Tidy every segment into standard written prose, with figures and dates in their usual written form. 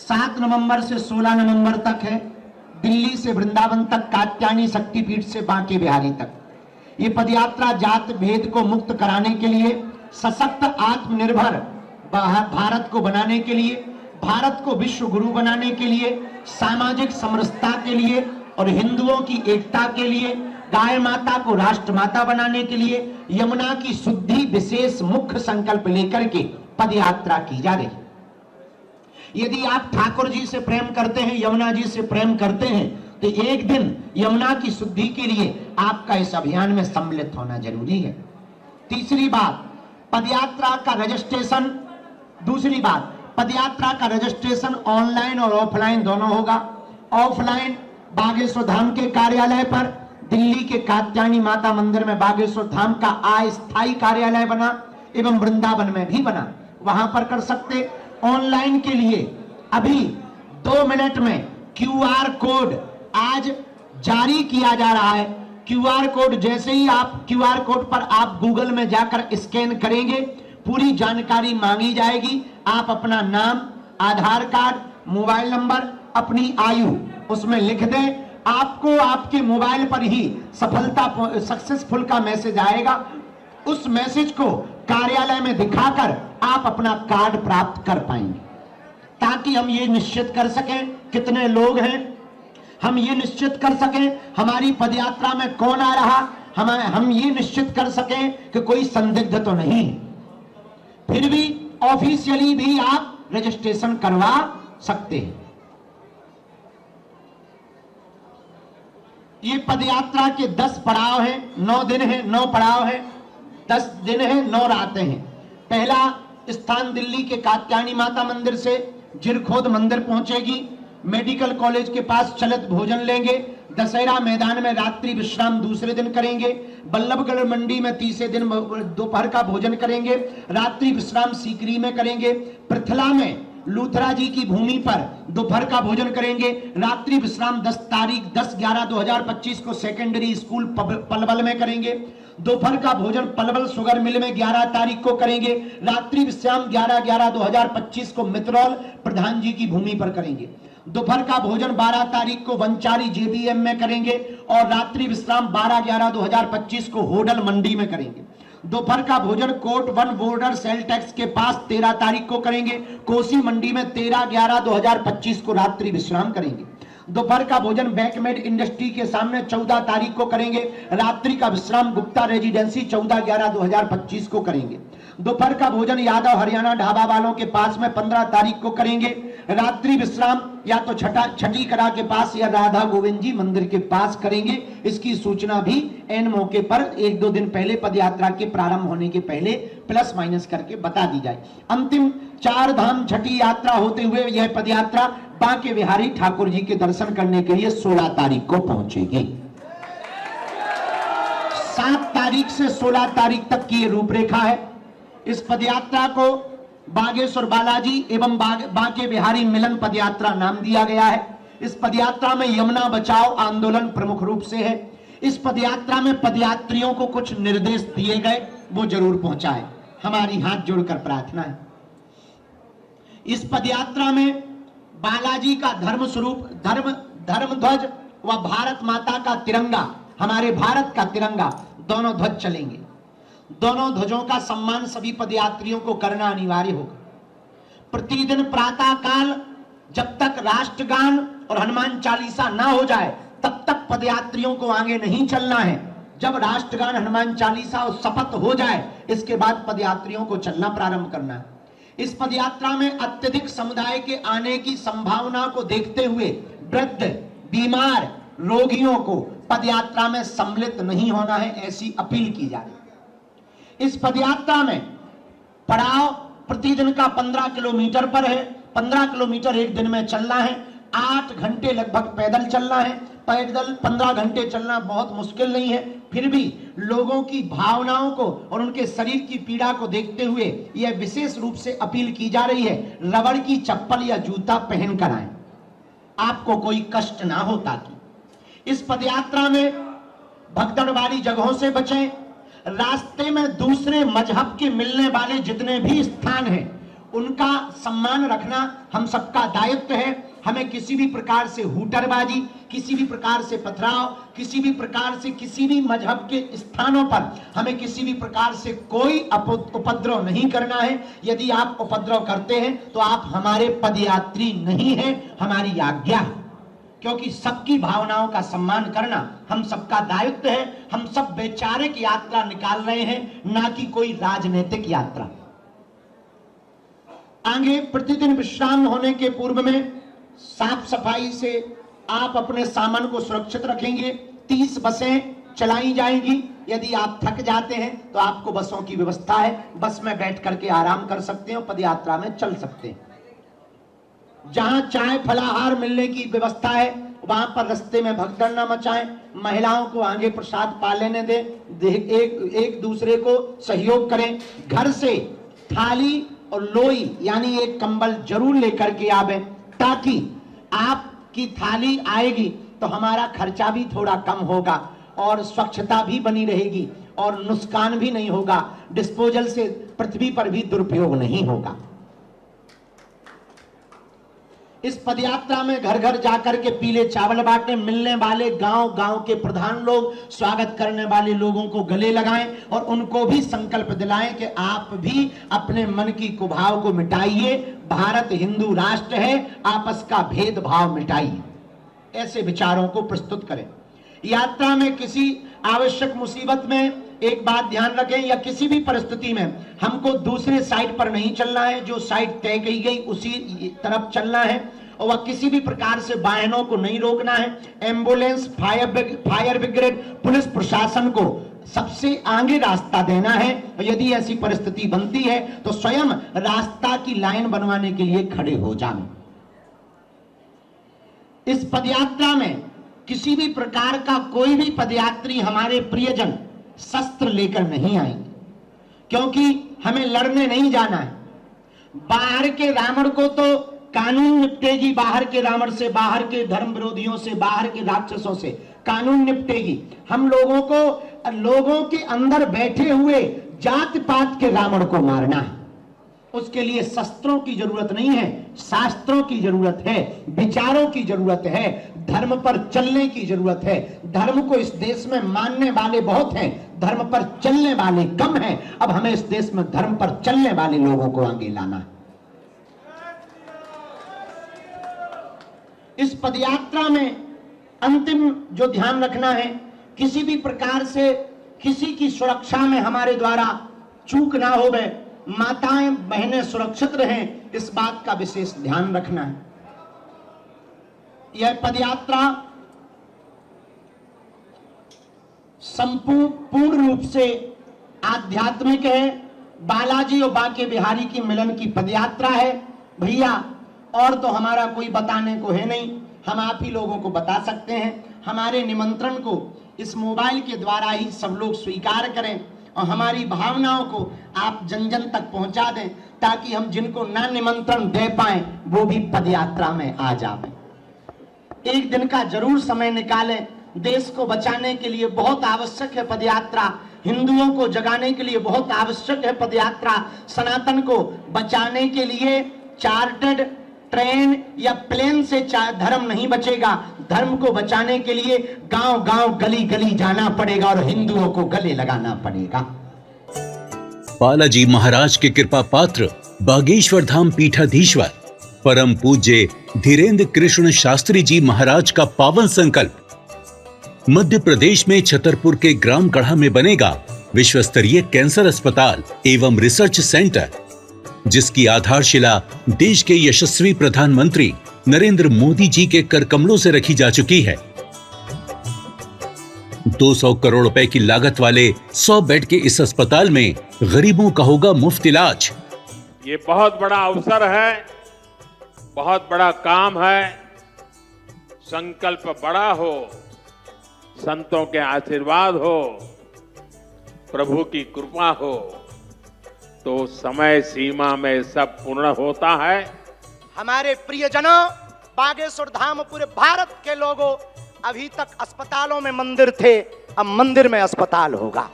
7 नवंबर से 16 नवंबर तक है। दिल्ली से वृंदावन तक, कात्यायनी शक्तिपीठ से बांके बिहारी तक। ये पदयात्रा जात भेद को मुक्त कराने के लिए, सशक्त आत्मनिर्भर भारत को बनाने के लिए, भारत को विश्व गुरु बनाने के लिए, सामाजिक समरसता के लिए और हिंदुओं की एकता के लिए, गाय माता को राष्ट्र माता बनाने के लिए यमुना की शुद्धि विशेष मुख्य संकल्प लेकर के पदयात्रा की जा रही है। यदि आप ठाकुर जी से प्रेम करते हैं, यमुना जी से प्रेम करते हैं, तो एक दिन यमुना की शुद्धि के लिए आपका इस अभियान में सम्मिलित होना जरूरी है। तीसरी बात, पदयात्रा का रजिस्ट्रेशन। दूसरी बात, पदयात्रा का रजिस्ट्रेशन ऑनलाइन और ऑफलाइन दोनों होगा। ऑफलाइन बागेश्वर धाम के कार्यालय पर, दिल्ली के कात्यायनी माता मंदिर में बागेश्वर धाम का अस्थायी कार्यालय बना एवं वृंदावन में भी बना, वहां पर कर सकते। ऑनलाइन के लिए अभी 2 मिनट में क्यूआर कोड आज जारी किया जा रहा है। क्यूआर कोड जैसे ही आप क्यूआर कोड पर आप गूगल में जाकर स्कैन करेंगे, पूरी जानकारी मांगी जाएगी। आप अपना नाम, आधार कार्ड, मोबाइल नंबर, अपनी आयु उसमें लिख दें। आपको आपके मोबाइल पर ही सक्सेसफुल का मैसेज आएगा। उस मैसेज को कार्यालय में दिखाकर आप अपना कार्ड प्राप्त कर पाएंगे, ताकि हम ये निश्चित कर सकें कितने लोग हैं, हम ये निश्चित कर सकें हमारी पदयात्रा में कौन आ रहा, हम ये निश्चित कर सकें कि कोई संदिग्ध तो नहीं है। फिर भी ऑफिशियली भी आप रजिस्ट्रेशन करवा सकते हैं। ये पदयात्रा के 10 पड़ाव हैं, 9 दिन हैं, 9 पड़ाव हैं, 10 दिन हैं, 9 रातें हैं। पहला स्थान दिल्ली के कात्यायनी माता मंदिर से जिरखोद मंदिर पहुंचेगी, मेडिकल कॉलेज के पास चलित भोजन लेंगे, दशहरा मैदान में रात्रि विश्राम दूसरे दिन करेंगे, बल्लभगढ़ मंडी में तीसरे दिन दोपहर का भोजन करेंगे, रात्रि विश्राम सीकरी में करेंगे, पृथला में लूथरा जी की भूमि पर दोपहर का भोजन करेंगे, रात्रि विश्राम 10/11/2025 को सेकेंडरी स्कूल पलवल में करेंगे, दोपहर का भोजन पलवल शुगर मिल में 11 तारीख को करेंगे, रात्रि विश्राम 11/11/2025 को मित्रौल प्रधान जी की भूमि पर करेंगे, दोपहर का भोजन 12 तारीख को वंचारी जेबीएम में करेंगे और रात्रि विश्राम 12/11/2025 को होडल मंडी में करेंगे। दोपहर का भोजन कोर्ट 1 बॉर्डर सेल टैक्स के पास 13 तारीख को करेंगे, कोसी मंडी में 13/11/2025 को रात्रि विश्राम करेंगे। दोपहर का भोजन बैकमेड इंडस्ट्री के सामने 14 तारीख को करेंगे, रात्रि का विश्राम गुप्ता रेजिडेंसी 14/11/2025 को करेंगे। दोपहर का भोजन यादव हरियाणा ढाबा वालों के पास में 15 तारीख को करेंगे, रात्रि विश्राम या तो छठी कला के पास या राधा गोविंद जी मंदिर के पास करेंगे। इसकी सूचना भी एन मौके पर 1-2 दिन पहले पदयात्रा के प्रारंभ होने के पहले प्लस माइनस करके बता दी जाए। अंतिम 4 धाम छठी यात्रा होते हुए यह पदयात्रा बांके बिहारी ठाकुर जी के दर्शन करने के लिए 16 तारीख को पहुंचेगी। 7 तारीख से 16 तारीख तक की ये रूपरेखा है। इस पदयात्रा को बागेश्वर बालाजी एवं बांके बिहारी मिलन पदयात्रा नाम दिया गया है। इस पदयात्रा में यमुना बचाओ आंदोलन प्रमुख रूप से है। इस पदयात्रा में पदयात्रियों को कुछ निर्देश दिए गए, वो जरूर पहुंचाए, हमारी हाथ जोड़कर प्रार्थना है। इस पदयात्रा में बालाजी का धर्म स्वरूप धर्म ध्वज व भारत माता का तिरंगा, हमारे भारत का तिरंगा, दोनों ध्वज चलेंगे। दोनों ध्वजों का सम्मान सभी पदयात्रियों को करना अनिवार्य होगा। प्रतिदिन प्रातः काल जब तक राष्ट्रगान और हनुमान चालीसा ना हो जाए तब तक पदयात्रियों को आगे नहीं चलना है। जब राष्ट्रगान, हनुमान चालीसा और शपथ हो जाए इसके बाद पदयात्रियों को चलना प्रारंभ करना है। इस पदयात्रा में अत्यधिक समुदाय के आने की संभावना को देखते हुए वृद्ध, बीमार, रोगियों को पदयात्रा में सम्मिलित नहीं होना है, ऐसी अपील की जा रही है। इस पदयात्रा में पड़ाव प्रतिदिन का 15 किलोमीटर पर है। 15 किलोमीटर एक दिन में चलना है। 8 घंटे लगभग पैदल चलना है। पैदल 15 घंटे चलना बहुत मुश्किल नहीं है, फिर भी लोगों की भावनाओं को और उनके शरीर की पीड़ा को देखते हुए यह विशेष रूप से अपील की जा रही है, रबड़ की चप्पल या जूता पहनकर आएं, आपको कोई कष्ट ना हो। ताकि इस पदयात्रा में भगदड़ वाली जगहों से बचें। रास्ते में दूसरे मजहब के मिलने वाले जितने भी स्थान हैं उनका सम्मान रखना हम सबका दायित्व है। हमें किसी भी प्रकार से हुटरबाजी, किसी भी प्रकार से पथराव, किसी भी प्रकार से किसी भी मजहब के स्थानों पर हमें किसी भी प्रकार से कोई उपद्रव नहीं करना है। यदि आप उपद्रव करते हैं तो आप हमारे पदयात्री नहीं हैं, हमारी आज्ञा है। क्योंकि सबकी भावनाओं का सम्मान करना हम सबका दायित्व है। हम सब वैचारिक यात्रा निकाल रहे हैं, ना कि कोई राजनीतिक यात्रा। आगे प्रतिदिन विश्राम होने के पूर्व में साफ सफाई से आप अपने सामान को सुरक्षित रखेंगे। 30 बसें चलाई जाएंगी। यदि आप थक जाते हैं तो आपको बसों की व्यवस्था है, बस में बैठ करके आराम कर सकते हैं, पदयात्रा में चल सकते हैं। जहां चाय फलाहार मिलने की व्यवस्था है वहां पर रास्ते में भगदड़ न मचाएं। महिलाओं को आगे प्रसाद पा लेने दें, एक दूसरे को सहयोग करें। घर से थाली और लोई यानी एक कंबल जरूर लेकर के आवे, ताकि आपकी थाली आएगी तो हमारा खर्चा भी थोड़ा कम होगा और स्वच्छता भी बनी रहेगी और नुकसान भी नहीं होगा। डिस्पोजल से पृथ्वी पर भी दुरुपयोग नहीं होगा। इस पदयात्रा में घर घर जाकर के पीले चावल बांटे, मिलने वाले गांव गांव के प्रधान लोग स्वागत करने वाले लोगों को गले लगाएं और उनको भी संकल्प दिलाएं कि आप भी अपने मन की कुभाव को मिटाइए। भारत हिंदू राष्ट्र है, आपस का भेदभाव मिटाइए। ऐसे विचारों को प्रस्तुत करें। यात्रा में किसी आवश्यक मुसीबत में एक बात ध्यान रखें, या किसी भी परिस्थिति में हमको दूसरे साइड पर नहीं चलना है। जो साइड तय की गई उसी तरफ चलना है और वह किसी भी प्रकार से वाहनों को नहीं रोकना है। एम्बुलेंस, फायर ब्रिगेड, पुलिस प्रशासन को सबसे आगे रास्ता देना है। और यदि ऐसी परिस्थिति बनती है तो स्वयं रास्ता की लाइन बनवाने के लिए खड़े हो जाना। इस पदयात्रा में किसी भी प्रकार का कोई भी पदयात्री, हमारे प्रियजन शस्त्र लेकर नहीं आएंगे, क्योंकि हमें लड़ने नहीं जाना है। बाहर के रावण को तो कानून निपटेगी, बाहर के रावण से, बाहर के धर्म विरोधियों से, बाहर के राक्षसों से कानून निपटेगी। हम लोगों को लोगों के अंदर बैठे हुए जात पात के रावण को मारना है। उसके लिए शस्त्रों की जरूरत नहीं है, शास्त्रों की जरूरत है, विचारों की जरूरत है, धर्म पर चलने की जरूरत है। धर्म को इस देश में मानने वाले बहुत हैं, धर्म पर चलने वाले कम हैं। अब हमें इस देश में धर्म पर चलने वाले लोगों को आगे लाना है। इस पदयात्रा में अंतिम जो ध्यान रखना है, किसी भी प्रकार से किसी की सुरक्षा में हमारे द्वारा चूक ना होवे, माताएं बहनें सुरक्षित रहें, इस बात का विशेष ध्यान रखना है। यह पदयात्रा संपूर्ण रूप से आध्यात्मिक है। बालाजी और बांके बिहारी की मिलन की पदयात्रा है भैया, और तो हमारा कोई बताने को है नहीं, हम आप ही लोगों को बता सकते हैं। हमारे निमंत्रण को इस मोबाइल के द्वारा ही सब लोग स्वीकार करें और हमारी भावनाओं को आप जन जन तक पहुंचा दें, ताकि हम जिनको ना निमंत्रण दे पाए वो भी पदयात्रा में आ जाएं। एक दिन का जरूर समय निकालें। देश को बचाने के लिए बहुत आवश्यक है पदयात्रा, हिंदुओं को जगाने के लिए बहुत आवश्यक है पदयात्रा। सनातन को बचाने के लिए चार्टर्ड ट्रेन या प्लेन से धर्म नहीं बचेगा। धर्म को बचाने के लिए गांव गांव गली गली जाना पड़ेगा और हिंदुओं को गले लगाना पड़ेगा। बालाजी महाराज के कृपा पात्र बागेश्वर धाम पीठाधीश्वर परम पूज्य धीरेन्द्र कृष्ण शास्त्री जी महाराज का पावन संकल्प। मध्य प्रदेश में छतरपुर के ग्राम गढ़ा में बनेगा विश्व स्तरीय कैंसर अस्पताल एवं रिसर्च सेंटर, जिसकी आधारशिला देश के यशस्वी प्रधानमंत्री नरेंद्र मोदी जी के कर कमलों से रखी जा चुकी है। 200 करोड़ रुपए की लागत वाले 100 बेड के इस अस्पताल में गरीबों का होगा मुफ्त इलाज। ये बहुत बड़ा अवसर है, बहुत बड़ा काम है। संकल्प बड़ा हो, संतों के आशीर्वाद हो, प्रभु की कृपा हो, तो समय सीमा में सब पूर्ण होता है। हमारे प्रियजनों, बागेश्वर धाम पूरे भारत के लोगों, अभी तक अस्पतालों में मंदिर थे, अब मंदिर में अस्पताल होगा।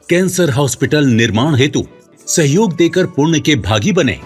कैंसर हॉस्पिटल निर्माण हेतु सहयोग देकर पुण्य के भागी बने।